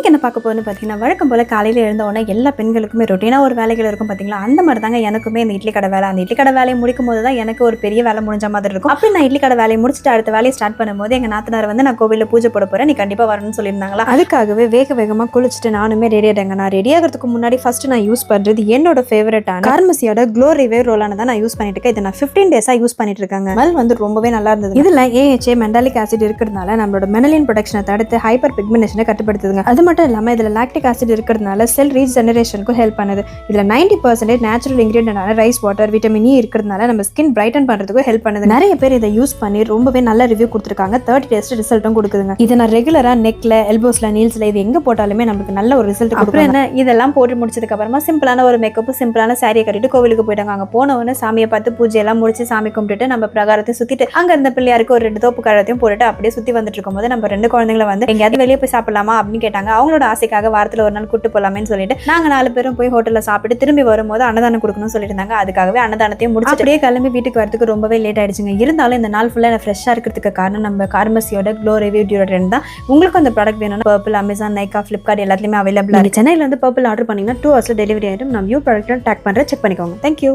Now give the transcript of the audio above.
என்ன பார்க்க போகணும்னு பார்த்தீங்கன்னா, வழக்கம் போல காலையில் எழுந்த உடனே எல்லா பெண்களுக்குமே ரொட்டீனாக ஒரு வேலைகள் இருக்கும் பார்த்தீங்களா, அந்த மாதிரி தாங்க எனக்குமே இந்த இட்லி கடை வேலை. அந்த இட்லி கடை வேலையை முடிக்கும் போது தான் எனக்கு ஒரு பெரிய வேலை முடிஞ்ச மாதிரி இருக்கும். அப்படி நான் இட்லி கடை வேலையை முடிச்சுட்டு அடுத்த வேலையை ஸ்டார்ட் பண்ணும்போது எங்கள் நாத்தனார் வந்து நான் கோவிலில் பூஜை போட போகிறேன், நீ கண்டிப்பாக வரணும்னு சொல்லியிருந்தாங்களா. அதுக்காகவே வேகமாக குளிச்சுட்டு நானுமே ரெடி ஆகிட்டேங்க. நான் ரெடி ஆகிறதுக்கு முன்னாடி ஃபர்ஸ்ட் நான் யூஸ் பண்ணுறது என்னோட ஃபேவரட்டான கார்மசியோட க்ளோ ரிவைவ் ரோலான தான் நான் யூஸ் பண்ணிட்டு இருக்கேன். இதை நான் 15 டேஸாக யூஸ் பண்ணிட்டு இருக்காங்க. ஸ்மெல் வந்து ரொம்பவே நல்லா இருந்தது. இதில் AHA மெண்டாலிக் ஆசிட் இருக்கிறதுனால நம்மளோட மெனலின் ப்ரொடக்ஷனை தடுத்து ஹைப்பர் பிக்மெண்டேஷனை கட்டுப்படுத்துதுங்க. அது மட்டும் இல்லாமல் இதில் லாக்டிக் ஆசிட் இருக்கிறதுனால செல் ரீஜெனரேஷனுக்கும் ஹெல்ப் பண்ணுது. இதில் 90% நேச்சுரல் இன்கிரியன்டான ரைஸ் வாட்டர், விட்டமின் E இருக்கிறதுனால நம்ம ஸ்கின் பிரைட்டன் பண்ணுறதுக்கும் ஹெல்ப் பண்ணுது. நிறைய பேர் இதை யூஸ் பண்ணி ரொம்பவே நல்ல ரிவ்யூ கொடுத்துருக்காங்க. 30 டேஸ் ரிசல்ட்டும் கொடுக்குதுங்க. இதை நான் ரெகுலராக நெக்ல, எல்போஸ்ல, நீல்ஸ்ல இது எங்கே போட்டாலுமே நமக்கு நல்ல ஒரு ரிசல்ட் கொடுக்கும். என்ன இதெல்லாம் போட்டு முடிச்சதுக்கு அப்புறமா சிம்பிளான ஒரு மேக்கப், சிம்பிளான சாரியை கட்டிட்டு கோவிலுக்கு போயிட்டாங்க. அங்கே போனவொன்னு சாமியை பார்த்து பூஜையெல்லாம் முடிச்சு சாமி கும்பிட்டுட்டு நம்ம பிரகாரத்தை சுற்றிட்டு அங்கே இருந்த பிள்ளையாருக்கு ஒரு 2 தோப்பு கழகத்தையும் போட்டுட்டு அப்படியே சுற்றி வந்துட்டு இருக்கும் போது நம்ம 2 குழந்தைங்களை வந்து எங்கேயாவது வெளியே போய் சாப்பிடலாமா அப்படின்னு கேட்டாங்க. அவங்களோட ஆசைக்காக வாரத்தில் ஒரு நாள் கூட்டு போலாமேன்னு சொல்லிட்டு நாங்கள் 4 பேரும் போய் ஹோட்டலில் சாப்பிட்டு திரும்பி வரும்போது அன்னதானம் கொடுக்கணும்னு சொல்லியிருந்தாங்க. அதுக்காகவே அன்னதானத்தையும் முடிச்சு அப்படியே கிளம்பி வீட்டுக்கு வரதுக்கு ரொம்பவே லேட் ஆயிடுச்சுங்க. இருந்தாலும் இந்த நாள் ஃபுல்லாக ஃப்ரெஷ்ஷாக இருக்கிறதுக்கு காரணம் நம்ம கார்மசியோட க்ளோ ரிவைவ் டியோட்ரண்ட் தான். உங்களுக்கு அந்த ப்ராடக்ட் வேணும்னா பர்பிள், அமேசான், நைக்கா, ஃப்ளிப்கார்ட் எல்லாத்துலேயுமே அவைலபிளாக இருக்குது. சென்னையில் வந்து பர்பிள் ஆர்டர் பண்ணிங்கன்னா 2 ஹவர்ஸில் டெலிவரி ஆகிடும். நான் வியூ ப்ராடக்ட் டேக் பண்ணுறேன், செக் பண்ணிக்கோங்க. தேங்க்யூ.